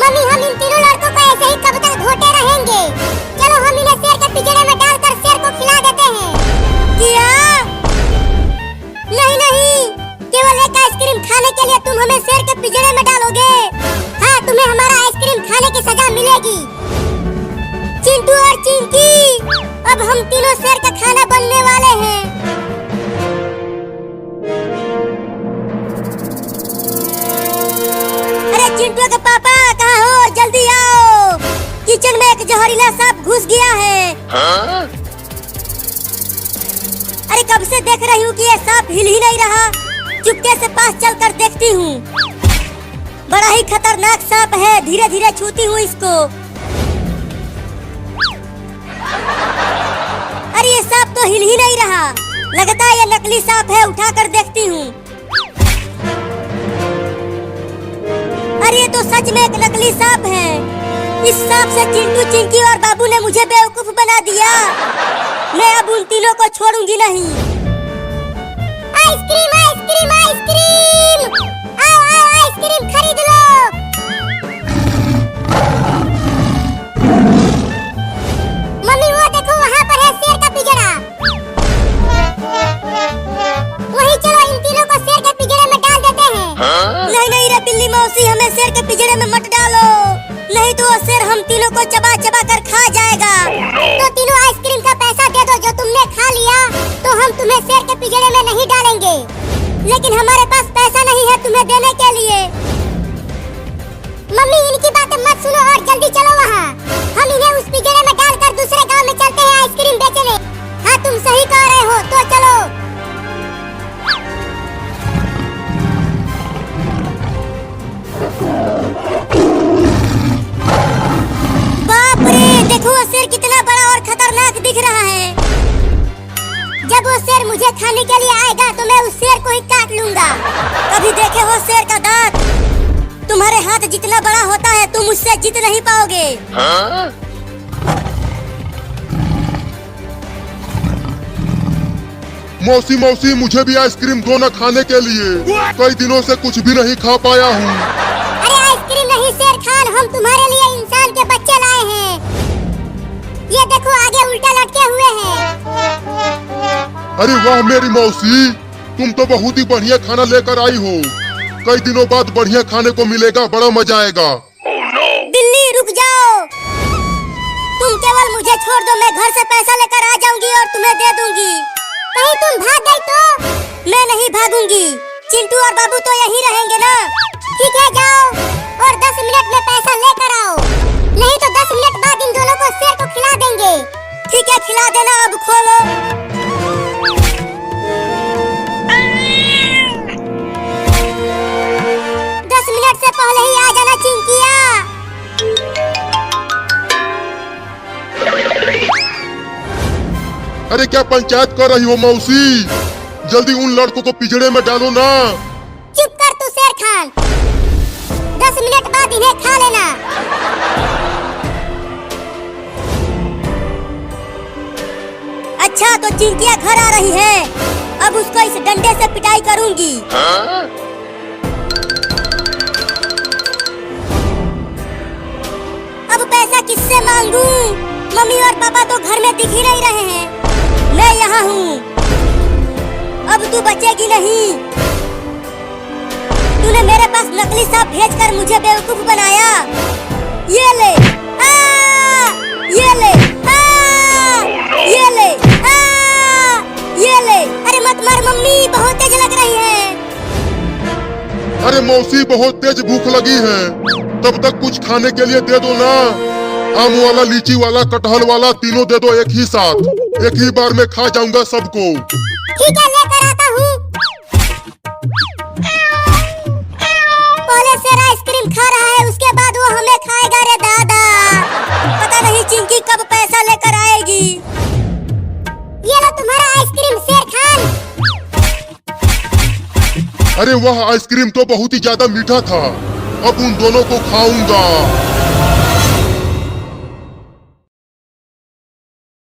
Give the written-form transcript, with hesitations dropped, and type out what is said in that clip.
Mummy हम इन तीनों लड़कों को ऐसे ही कब तक घोटे रहेंगे? चलो हम इन्हें शेर के पिंजरे में डालकर शेर को खिला देते हैं। क्या? नहीं नहीं, केवल एक आइसक्रीम खाने के लिए तुम हमें शेर के पिंजरे में डालोगे? हाँ, तुम्हें हमारा आइसक्रीम खाने की सजा मिलेगी। चिंटू और चिंकी, अब हम तीनों शेर का खाना बनने वाले हैं। अरे चिंटू के पापा कहाँ हो? जल्दी आओ, किचन में एक जहरीला सांप घुस गया है। हाँ? अरे कब से देख रही हूँ कि ये सांप हिल ही नहीं रहा। चुपके से पास चलकर देखती हूँ। बड़ा ही खतरनाक सांप है, धीरे धीरे छूती हूँ इसको। अरे ये सांप तो हिल ही नहीं रहा, लगता है ये नकली सांप है। उठाकर देखती हूँ। अरे ये तो सच में एक नकली सांप है। इस सांप से चिंटू, चिंकी और बाबू ने मुझे बेवकूफ बना दिया। मैं अब उन तीनों को छोड़ूंगी नहीं। आइसक्रीम आइसक्रीम आइसक्रीम, आओ आओ आइसक्रीम खरीद लो। मम्मी वो देखो, वहाँ पर है शेर का पिंजरा। वहीं चलो इन तीनों को शेर के पिंजरे में डाल देते हैं। हाँ? नहीं नहीं रे बिल्ली मौसी, हमें शेर के पिंजरे में मत डालो, नहीं तो वो शेर हम तीनों को चबा चबा कर खा जाएगा। तो तीनों आइसक्रीम का पैसा दे दो जो तुमने खा लिया, तो हम तुम्हें शेर के पिंजरे में नहीं डालेंगे। लेकिन हमारे पास पैसा नहीं है तुम्हें देने के लिए। मम्मी इनकी बातें मत सुनो और जल्दी चलो वहाँ। हम इन्हें उस पिंजरे में डालकर दूसरे गांव में चलते हैं आइसक्रीम बेचने। हाँ तुम सही कह रहे हो, तो चलो। बाप रे, देखो वो शेर कितना बड़ा और खतरनाक दिख रहा है। जब वो शेर मुझे खाने के लिए आएगा तो मैं उस शेर को ही काट लूंगा। कभी देखे हो शेर का दांत? तुम्हारे हाथ जितना बड़ा होता है तुम उससे जीत नहीं पाओगे। हाँ? मौसी मौसी, मुझे भी आइसक्रीम दो ना खाने के लिए। कई दिनों से कुछ भी नहीं खा पाया हूँ। अरे आइसक्रीम नहीं शेर खान, हम तुम्हारे लिए इंसान के बच्चे लाए हैं। ये देखो आगे उल्टा लटके हुए हैं। अरे वाह मेरी मौसी, तुम तो बहुत ही बढ़िया खाना लेकर आई हो। कई दिनों बाद बढ़िया खाने को मिलेगा, बड़ा मजा आएगा। बिल्ली रुक जाओ, तुम केवल मुझे छोड़ दो, मैं घर से पैसा लेकर आ जाऊंगी और तुम्हें दे दूंगी। कहीं तुम भाग गई तो? मैं नहीं भागूंगी, चिंटू और बाबू तो यहीं रहेंगे ना। ठीक है जाओ और 10 मिनट में पैसा लेकर आओ, नहीं तो 10 मिनट बाद इन दोनों को शेर को खिला देंगे। ठीक है खिला देना, अब खोलो। 10 मिनट से पहले ही आ जाना चिंकिया। अरे क्या पंचायत कर रही हो मौसी? जल्दी उन लड़कों को पिंजरे में डालो ना। चुप कर तू शेर खान, 10 मिनट बाद इन्हें खा लेना। अच्छा तो चिंकिया घर आ रही है, अब उसको इस डंडे से पिटाई करूंगी। हाँ? अब पैसा किससे मांगू? मम्मी और पापा तो घर में दिख ही नहीं रहे हैं। मैं यहाँ हूँ, अब तू बचेगी नहीं। तूने मेरे पास नकली सांप भेजकर मुझे बेवकूफ बनाया। ये ले, ये ले, ये ले, ये ले। अरे मत मार मम्मी, बहुत तेज लग रही है। अरे मौसी बहुत तेज भूख लगी है, तब तक कुछ खाने के लिए दे दो ना। आम वाला, लीची वाला, कटहल वाला, तीनों दे दो एक ही साथ। एक ही बार में खा जाऊंगा सबको। ठीक है लेकर आता हूँ। पहले शेर आइसक्रीम खा रहा है, उसके बाद वो हमें खाएगा। रे दादा, पता नहीं चिंकी कब पैसा लेकर आएगी। ये लो तुम्हारा आइसक्रीम शेर खान। अरे वाह, आइसक्रीम तो बहुत ही ज्यादा मीठा था। अब उन दोनों को खाऊंगा।